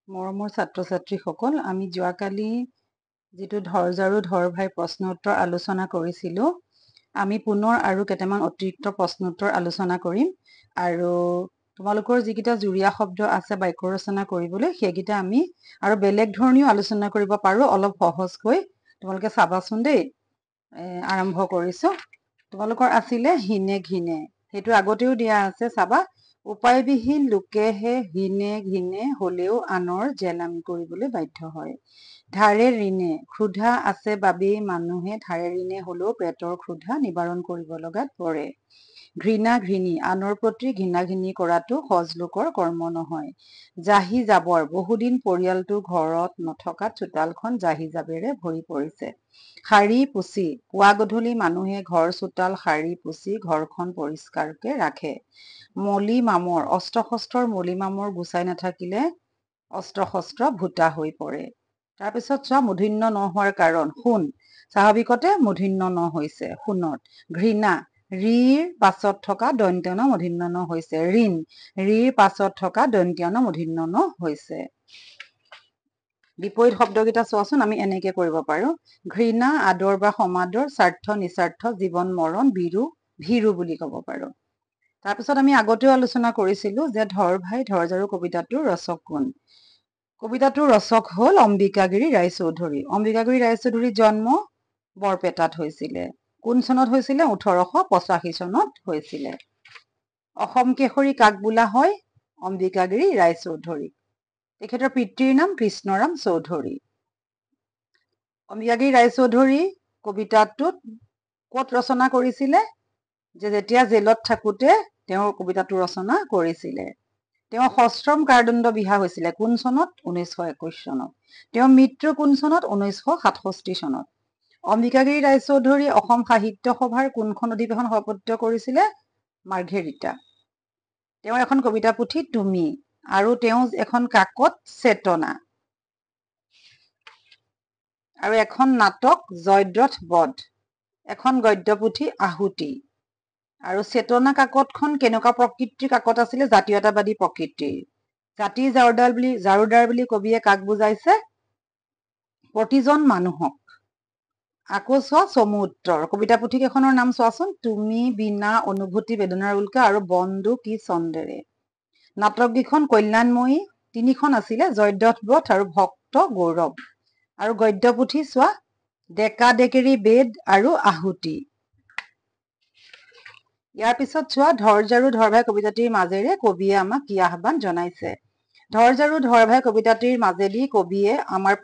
মৰমৰ ছাত্ৰ-ছাত্ৰীসকল, আমি যোৱাকালি যিটো ধৰঝাৰু ধৰভাই প্ৰশ্ন উত্তৰ আলোচনা কৰিছিলোঁ, আমি পুনৰ আৰু কেইটামান অতিৰিক্ত প্ৰশ্ন উত্তৰ আলোচনা কৰিম আৰু তোমালোকৰ যিকেইটা জুৰীয়া শব্দ আছে বাক্য ৰচনা কৰিবলৈ সেইকেইটা আমি আৰু বেলেগ ধৰণেও আলোচনা কৰিব পাৰোঁ অলপ সহজকৈ। তোমালোকে চাবাচোন দেই। আৰম্ভ কৰিছোঁ। তোমালোকৰ আছিলে হিনে ঘিনে, সেইটো আগতেও দিয়া আছে, চাবা। উপায়বিহীন লোকেহে হিনে ঘিনে হলেও আনৰ জেলামি কৰিবলৈ বাধ্য হয়। ধাৰে ঋণে, ক্ষুধা আছে বাবেই মানুহে ধাৰে ঋণে হলেও পেটৰ ক্ষুধা নিবাৰণ কৰিব লগাত পৰে। ঘৃণা ঘৃণী, আনৰ প্ৰতি ঘৃণা ঘৃণী কৰাটো সজলোকৰ কৰ্ম নহয়। জাহি জাবৰ, বহুদিন পৰিয়ালটো ঘৰত নথকাত চোতালখন জাহি জাবেৰে ভৰি পৰিছে। সাৰি পুচি, পুৱা গধূলি মানুহে ঘৰ চোতাল সাৰি পুচি ঘৰখন পৰিষ্কাৰকে ৰাখে। মলি মামৰ, অস্ত্ৰ শস্ত্ৰৰ মলি মামৰ গুচাই নাথাকিলে অস্ত্ৰ শস্ত্ৰ ভূতা হৈ পৰে। তাৰপিছত চোৱা মূৰ্ধন্য ন হোৱাৰ কাৰণ, সোণ। স্বাভাৱিকতে মূৰ্ধন্য ন হৈছে সোণত। ঘৃণা, ৰিৰ পাছত থকা দন্ত্য ন মূৰ্ধন্য ন হৈছে। ঋণ, ৰিৰ পাছত থকা দন্ত্য ন মূৰ্ধন্য ন হৈছে। বিপৰীত শব্দকেইটা চোৱাচোন, আমি এনেকে কৰিব পাৰো। ঘৃণা, আদৰ বা সমাদৰ, স্বাৰ্থ নিস্বাৰ্থ, জীৱন মৰণ, ভীৰু বুলি ক'ব পাৰো। তাৰপিছত আমি আগতেও আলোচনা কৰিছিলো যে ধৰভাই ধৰঝাৰু কবিতাটোৰ ৰচক কোন। কবিতাটোৰ ৰচক হ'ল অম্বিকাগিৰি ৰায়চৌধুৰী। অম্বিকাগিৰি ৰায়চৌধুৰীৰ জন্ম বৰপেটাত হৈছিলে। কোন চনত হৈছিলে? 1885 চনত হৈছিলে। অসম কেশৰী কাক বোলা হয়? অম্বিকাগিৰি ৰায়চৌধুৰী। তেখেতৰ পিতৃৰ নাম কৃষ্ণৰাম চৌধুৰী। অম্বিকাগিৰি ৰায়চৌধুৰী কবিতাটোত ক'ত ৰচনা কৰিছিলে? যেতিয়া জেলত থাকোতে তেওঁৰ কবিতাটো ৰচনা কৰিছিলে। তেওঁ সশ্ৰম কাৰাদণ্ড বিহা হৈছিলে কোন চনত? 1921 চনত। তেওঁৰ মৃত্যু কোন চনত? 1967 চনত। অম্বিকাগিৰি ৰায়চৌধুৰী অসম সাহিত্য সভাৰ কোনখন অধিৱেশন সভাপতিত্ব কৰিছিলে? মাৰ্ঘেৰিটা। তেওঁৰ এখন কবিতা পুথি তুমি, আৰু তেওঁ এখন কাকত চেতনা, আৰু এখন নাটক জয়দ্ৰথ বধ, এখন গদ্য পুথি আহুতি। আৰু চেতনা কাকতখন কেনেকুৱা প্ৰকৃতিৰ কাকত আছিলে? জাতীয়তাবাদী প্ৰকৃতিৰ। জাতিৰ জাৰুদাৰ বুলি কবিয়ে কাক বুজাইছে? প্ৰতিজন মানুহক। আকৌ চোৱা চমু উত্তৰ। কবিতা পুথি কেইখনৰ নাম চোৱাচোন। তুমি, বীণা, অনুভূতি, বেদনাৰ উল্কা আৰু বন্দো কি ছন্দেৰে। নাটক কেইখন কল্যাণময়ী, তিনিখন আছিলে, জয়দ্ৰথ বধ আৰু ভক্ত গৌৰৱ। আৰু গদ্য পুথি চোৱা, ডেকা ডেকেৰী বেদ আৰু আহুতি। ইয়াৰ পিছত চোৱা, ধৰঝাৰু ধৰভাই কবিতাটিৰ মাজেৰে কবিয়ে আমাক কি আহ্বান জনাইছে। ধৰঝাৰু ধৰভাই কবিতাটিৰ মাজেদি কবিয়ে আমাৰ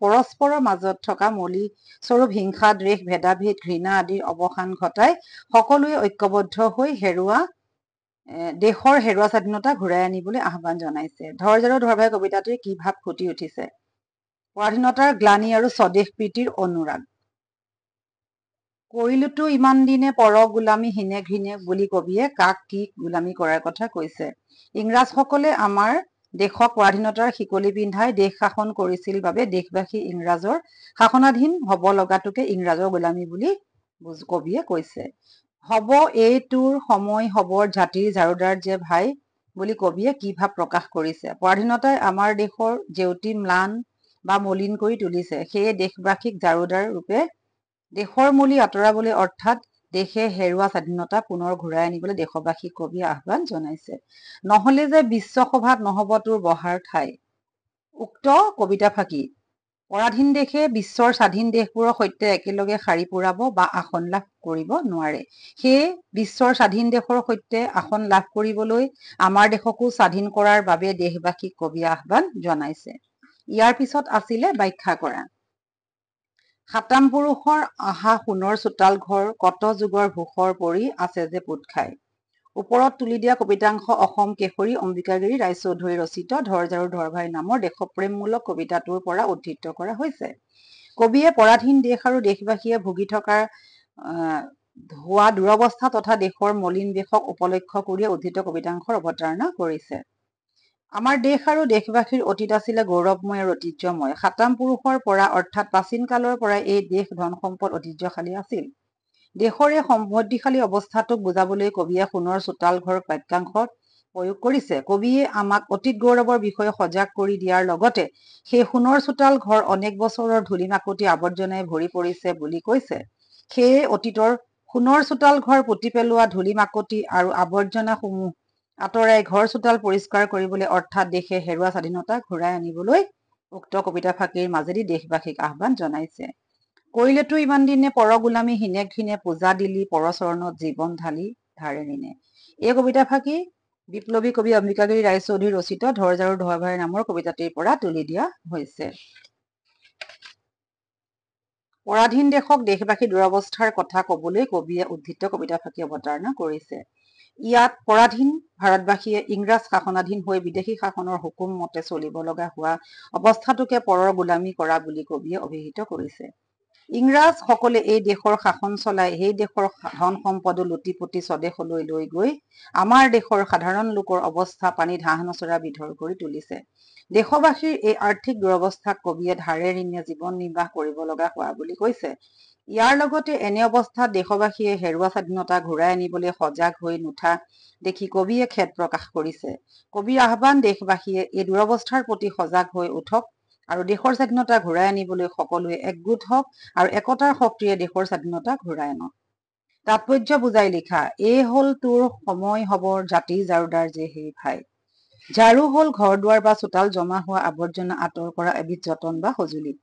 পৰস্পৰৰ মাজত থকা মৌলিক স্বৰূপ হিংসা, দ্বেষ, ভেদাভেদ, ঘৃণা আদিৰ অৱসান ঘটাই সকলোৱে ঐক্যবদ্ধ হৈ দেশৰ হেৰুৱা স্বাধীনতা ঘূৰাই আনিবলৈ আহ্বান জনাইছে। ধৰঝাৰু ধৰভাই কবিতাটিৰ কি ভাৱ ফুটি উঠিছে? পৰাধীনতাৰ গ্লানি আৰু স্বদেশ প্ৰীতিৰ অনুৰাগ। কৰিলোতো ইমান দিনে পৰ গোলামী হিনে ঘৃণে বুলি কবিয়ে কাক কি গোলামী কৰাৰ কথা কৈছে। ইংৰাজসকলে আমাৰ দেশক পৰাধীনতাৰ শিকলি পিন্ধাই দেশ শাসন কৰিছিল বাবে দেশবাসী ইংৰাজৰ শাসনাধীন হব লগাটোকে ইংৰাজৰ গোলামী বুলি কবিয়ে কৈছে। হব এই তোৰ সময় হবৰ জাতিৰ জাৰুদাৰ যে ভাই বুলি কবিয়ে কি ভাৱ প্ৰকাশ কৰিছে। পৰাধীনতাই আমাৰ দেশৰ জেউতি ম্লান বা মলিন কৰি তুলিছে। সেয়ে দেশবাসীক জাৰুদাৰ ৰূপে দেশৰ মলি আঁতৰাবলৈ অৰ্থাৎ দেশে হেৰুৱা স্বাধীনতা পুনৰ ঘূৰাই আনিবলৈ দেশবাসীক কবিয়ে আহ্বান জনাইছে। নহলে যে বিশ্বসভাত নহব তোৰ বহাৰ ঠাই। উক্ত কবিতা ফাঁকি পৰাধীন দেশে বিশ্বৰ স্বাধীন দেশবোৰৰ সৈতে একেলগে শাৰী পুৰাব বা আসন লাভ কৰিব নোৱাৰে। সেয়ে বিশ্বৰ স্বাধীন দেশৰ সৈতে আসন লাভ কৰিবলৈ আমাৰ দেশকো স্বাধীন কৰাৰ বাবে দেশবাসীক কবিয়ে আহ্বান জনাইছে। ইয়াৰ পিছত আছিলে ব্যাখ্যা কৰা। সাতাম পুৰুষৰ আহা সোণৰ চোতাল ঘৰ, কত যুগৰ ভূষৰ পৰি আছে যে পোত খাই। ওপৰত তুলি দিয়া কবিতাংশ অসম কেশৰী অম্বিকাগিৰি ৰায়চৌধুৰী ৰচিত ধৰঝাৰু ধৰভাই নামৰ দেশপ্ৰেমমূলক কবিতাটোৰ পৰা উদ্ধৃত কৰা হৈছে। কবিয়ে পৰাধীন দেশ আৰু দেশবাসীয়ে ভুগি থকা হোৱা দুৰৱস্থা তথা দেশৰ মলিন বেশক উপলক্ষ্য কৰিয়ে উদ্ধৃত কবিতাংশৰ অৱতাৰণা কৰিছে। আমাৰ দেশ আৰু দেশবাসীৰ অতীত আছিলে গৌৰৱময় আৰু ঐতিহ্যময়। সাতাম পুৰুষৰ পৰা অৰ্থাৎ প্ৰাচীন কালৰ পৰাই এই দেশ ধন সম্পদ ঐতিহ্যশালী আছিল। দেশৰ এই সমৃদ্ধিশালী অৱস্থাটোক বুজাবলৈ কবিয়ে সোণৰ চোতাল ঘৰ বাক্যাংশত প্ৰয়োগ কৰিছে। কবিয়ে আমাক অতীত গৌৰৱৰ বিষয়ে সজাগ কৰি দিয়াৰ লগতে সেই সোণৰ চোতাল ঘৰ অনেক বছৰৰ ধূলি মাকতি আৱৰ্জনাই ভৰি পৰিছে বুলি কৈছে। সেয়ে অতীতৰ সোণৰ চোতাল ঘৰ পুতি পেলোৱা ধূলি মাকতি আৰু আৱৰ্জনাসমূহ আঁতৰাই ঘৰ চোতাল পৰিষ্কাৰ কৰিবলৈ অৰ্থাৎ দেশে হেৰুৱা স্বাধীনতা ঘূৰাই আনিবলৈ উক্ত কবিতা ফাঁকিৰ মাজেদি দেশবাসীক আহ্বান জনাইছে। কৰিলেতো ইমান দিনে পৰ গোলামী হীনে ঘীনে পূজা দিলি পৰচৰণত জীৱন ঢালি ধাৰে ঋণে। এই কবিতা ফাঁকি বিপ্লৱী কবি অম্বিকাগিৰি ৰায়চৌধুৰী ৰচিত ধৰ ঝাৰু ধোৱা ভাই নামৰ কবিতাটিৰ পৰা তুলি দিয়া হৈছে। পৰাধীন দেশক দেশবাসী দুৰৱস্থাৰ কথা কবলৈ কবিয়ে উদ্ধৃত কবিতা ফাঁকি অৱতাৰণা কৰিছে। ইয়াত পৰাধীন ভাৰতবাসীয়ে ইংৰাজ শাসনাধীন হৈ বিদেশী শাসনৰ হুকুম মতে চলিব লগা হোৱা অৱস্থাটোকে পৰৰ গোলামী কৰা বুলি কবিয়ে অভিহিত কৰিছে। ইংৰাজ সকলে এই দেশৰ শাসন চলাই সেই দেশৰ ধন সম্পদো লুটিপুতি স্বদেশলৈ লৈ গৈ আমাৰ দেশৰ সাধাৰণ লোকৰ অৱস্থা পানীত হাঁহ নচৰা বিধৰ কৰি তুলিছে। দেশবাসীৰ এই আৰ্থিক দুৰৱস্থাক কবিয়ে ধাৰে ঋণে জীৱন নিৰ্বাহ কৰিব লগা হোৱা বুলি কৈছে। ইয়াৰ লগতে এনে অৱস্থাত দেশবাসীয়ে হেৰুৱা স্বাধীনতা ঘূৰাই আনিবলৈ সজাগ হৈ নুঠা দেখি কবিয়ে খেদ প্ৰকাশ কৰিছে। কবিৰ আহ্বান দেশবাসীয়ে এই দুৰৱস্থাৰ প্ৰতি সজাগ হৈ উঠক আৰু দেশৰ স্বাধীনতা ঘূৰাই আনিবলৈ সকলোৱে একগোট হওক আৰু একতাৰ শক্তিৰে দেশৰ স্বাধীনতা ঘূৰাই আনক। তাৎপৰ্য বুজাই লিখা। এই হল তোৰ সময় হবৰ জাতিৰ জাৰুদাৰ যে সেই ভাই। ঝাৰু হল ঘৰ দুৱাৰ বা চোতাল জমা হোৱা আৱৰ্জনা আঁতৰ কৰা এবিধ যতন বা সঁজুলি।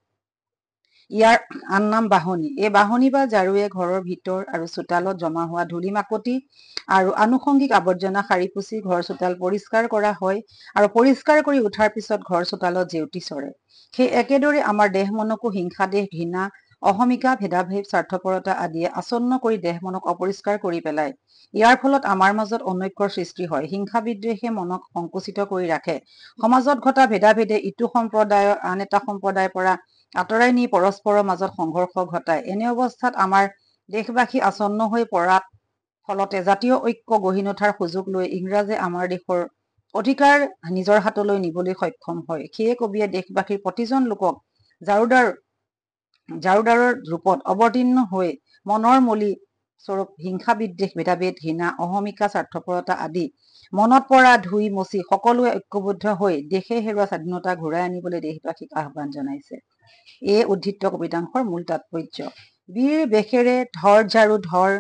ইয়াৰ আন নাম বাহনী। এই বাহনী বা ঝাৰুৱে ঘৰৰ ভিতৰ আৰু চোতালত জমা হোৱা ধূলি মাকতি আৰু আনুষংগিক আৱৰ্জনা সাৰি পুচি ঘৰ চোতাল পৰিষ্কাৰ কৰা হয় আৰু পৰিষ্কাৰ কৰি উঠাৰ পিছত ঘৰ চোতালত জেউতি চৰে। সেই একেদৰে আমাৰ দেহ মনকো হিংসা দেশ ঘৃণা অহমিকা ভেদাভেদ স্বাৰ্থপৰতা আদিয়ে আসন্ন কৰি দেহ মনক অপৰিষ্কাৰ কৰি পেলায়। ইয়াৰ ফলত আমাৰ মাজত অনৈক্যৰ সৃষ্টি হয়। হিংসা বিদ্বেষে মনক সংকুচিত কৰি ৰাখে। সমাজত ঘটা ভেদাভেদে ইটো সম্প্ৰদায়ৰ আন এটা সম্প্ৰদায়ৰ পৰা আঁতৰাই নি পৰস্পৰৰ মাজত সংঘৰ্ষ ঘটায়। এনে অৱস্থাত আমাৰ দেশবাসী আসন্ন হৈ পৰাত ফলতে জাতীয় ঐক্য গঢ়ি নুঠাৰ সুযোগ লৈ ইংৰাজে আমাৰ দেশৰ অধিকাৰ নিজৰ হাতলৈ নিবলৈ সক্ষম হয়। সেয়ে কবিয়ে দেশবাসীৰ প্ৰতিজন লোকক জাৰুদাৰৰ ৰূপত অৱতীৰ্ণ হৈ মনৰ মলি স্বৰূপ হিংসা বিদ্বেষ ভেদাভেদ ঘৃণা অহমিকা স্বাৰ্থপৰতা আদি মনত পৰা ধুই মচি সকলোৱে ঐক্যবদ্ধ হৈ দেশে হেৰুৱা স্বাধীনতা ঘূৰাই আনিবলৈ দেশবাসীক আহ্বান জনাইছে। এই উদ্ধৃত কবিতাংশৰ মূল তাৎপৰ্য। বীৰ বেশেৰে ধৰ ঝাৰু ধৰ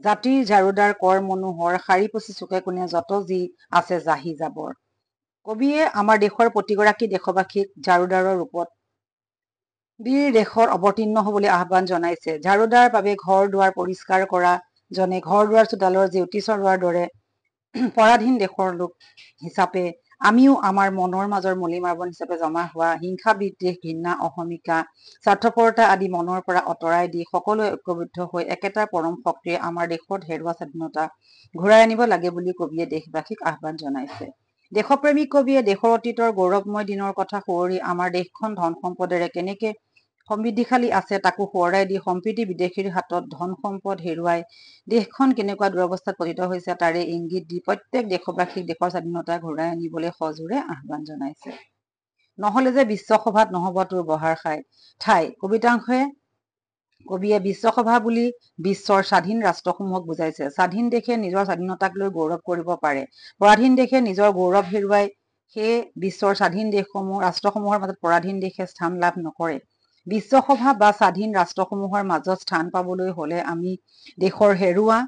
জাতিৰ ঝাৰুদাৰ কৰ মনোহৰ সাৰি পুচি চুকে কোণে যত যি আছে জাহি জাবৰ। কবিয়ে আমাৰ দেশৰ প্ৰতিগৰাকী দেশবাসীক ঝাৰুদাৰৰ ৰূপত বীৰ দেশত অৱতীৰ্ণ হবলৈ আহ্বান জনাইছে। ঝাৰুদাৰ বাবে ঘৰ দুৱাৰ পৰিষ্কাৰ কৰা জনে ঘৰ দুৱাৰ চোতালৰ জেউতি চৰোৱাৰ দৰে পৰাধীন দেশৰ লোক হিচাপে আমিও আমাৰ মনৰ মাজৰ মলি মাৰ্বন হিচাপে জমা হোৱা হিংসা বিদ্বেষ ঘৃণা অহমিকা স্বাৰ্থপৰতা আদি মনৰ পৰা আঁতৰাই দি সকলোৱে ঐক্যবদ্ধ হৈ একেটা পৰম শক্তিৰে আমাৰ দেশত হেৰুৱা স্বাধীনতা ঘূৰাই আনিব লাগে বুলি কবিয়ে দেশবাসীক আহ্বান জনাইছে। দেশপ্ৰেমিক কবিয়ে দেশৰ অতীতৰ গৌৰৱময় দিনৰ কথা সোঁৱৰি আমাৰ দেশখন ধন সম্পদেৰে কেনেকে সমৃদ্ধিশালী আছে তাকো সোঁৱৰাই দি সম্প্ৰীতি বিদেশীৰ হাতত ধন সম্পদ হেৰুৱাই দেশখন কেনেকুৱা দুৰৱস্থাত পতিত হৈছে তাৰে ইংগিত দি প্ৰত্যেক দেশবাসীক দেশৰ স্বাধীনতা ঘূৰাই আনিবলৈ সজোৰে আহ্বান জনাইছে। নহলে যে বিশ্বসভাত নহব তোৰ বহাৰ ঠাই। কবিতাংশে কবিয়ে বিশ্বসভা বুলি বিশ্বৰ স্বাধীন ৰাষ্ট্ৰসমূহক বুজাইছে। স্বাধীন দেশে নিজৰ স্বাধীনতাক লৈ গৌৰৱ কৰিব পাৰে। পৰাধীন দেশে নিজৰ গৌৰৱ হেৰুৱাই সেই বিশ্বৰ স্বাধীন ৰাষ্ট্ৰসমূহৰ মাজত পৰাধীন দেশে স্থান লাভ নকৰে। বিশ্বসভা বা স্বাধীন ৰাষ্ট্ৰসমূহৰ মাজত স্থান পাবলৈ হলে আমি দেশৰ হেৰুৱা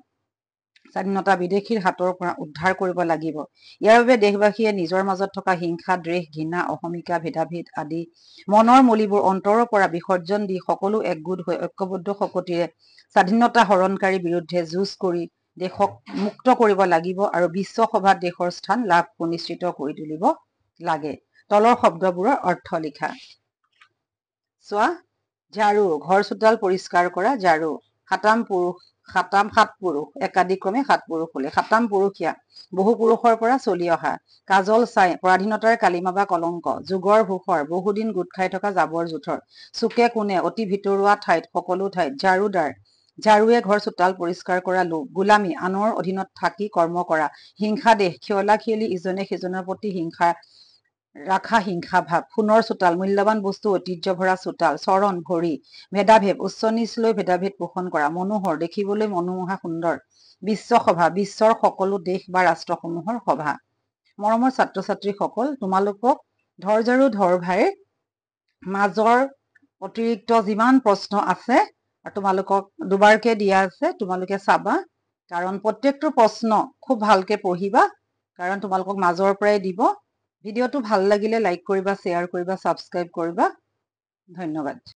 স্বাধীনতা বিদেশীৰ হাতৰ পৰা উদ্ধাৰ কৰিব লাগিব। ইয়াৰ বাবে দেশবাসীয়ে নিজৰ মাজত থকা হিংসা দ্বেষ ঘৃণা অহমিকা ভেদাভেদ আদি মনৰ মলিবোৰ অন্তৰৰ পৰা বিসৰ্জন দি সকলো একগোট হৈ ঐক্যবদ্ধ শক্তিৰে স্বাধীনতা হৰণকাৰীৰ বিৰুদ্ধে যুঁজ কৰি দেশক মুক্ত কৰিব লাগিব আৰু বিশ্বসভাত দেশৰ স্থান লাভ সুনিশ্চিত কৰি তুলিব লাগে। তলৰ শব্দবোৰৰ অৰ্থ লিখা। চোৱা। ঝাৰু ঘৰ চোতাল পৰিষ্কাৰ কৰা ঝাৰু। সাত পুৰুষ একাদিক্ৰমে সাত পুৰুষ হলে। সাতাম পুৰুষীয়া বহু পুৰুষৰ পৰা চলি অহা। কাজল ছাই পৰাধীনতাৰ কালিমা বা কলংক। যুগৰ ভূষৰ বহুদিন গোট খাই থকা জাবৰ জোথৰ। চুকে কোণে অতি ভিতৰুৱা ঠাইত সকলো ঠাইত। ঝাৰুদাৰ ঝাৰুৱে ঘৰ চোতাল পৰিষ্কাৰ কৰা লোক। গোলামী আনৰ অধীনত থাকি কৰ্ম কৰা। হিংসা দেশ খিয়লা খিয়লি ইজনে সিজনৰ প্ৰতি ৰাখা হিংসা ভাৱ। সোণৰ চোতাল মূল্যৱান বস্তু ঐতিহ্য ভৰা চোতাল। চৰণ ভৰি ভেদাভেদ উচ্চ নিচ লৈ ভেদাভেদ পোষণ কৰা। মনোহৰ দেখিবলৈ মনোমোহা সুন্দৰ। বিশ্বসভা, বিশ্বৰ সকলো দেশ বা ৰাষ্ট্ৰসমূহৰ সভা। মৰমৰ ছাত্ৰ ছাত্ৰীসকল, তোমালোকক ধৈৰ্য্য ধৰ ভাইৰ মাজৰ অতিৰিক্ত যিমান প্ৰশ্ন আছে তোমালোকক দুবাৰকে দিয়া আছে, তোমালোকে চাবা, কাৰণ প্ৰত্যেকটো প্ৰশ্ন খুব ভালকে পঢ়িবা, কাৰণ তোমালোকক মাজৰ পৰাই দিব। ভিডিঅ'টো ভাল লাগিলে লাইক কৰিবা, শ্বেয়াৰ কৰিবা, ছাবস্ক্ৰাইব কৰিবা। ধন্যবাদ।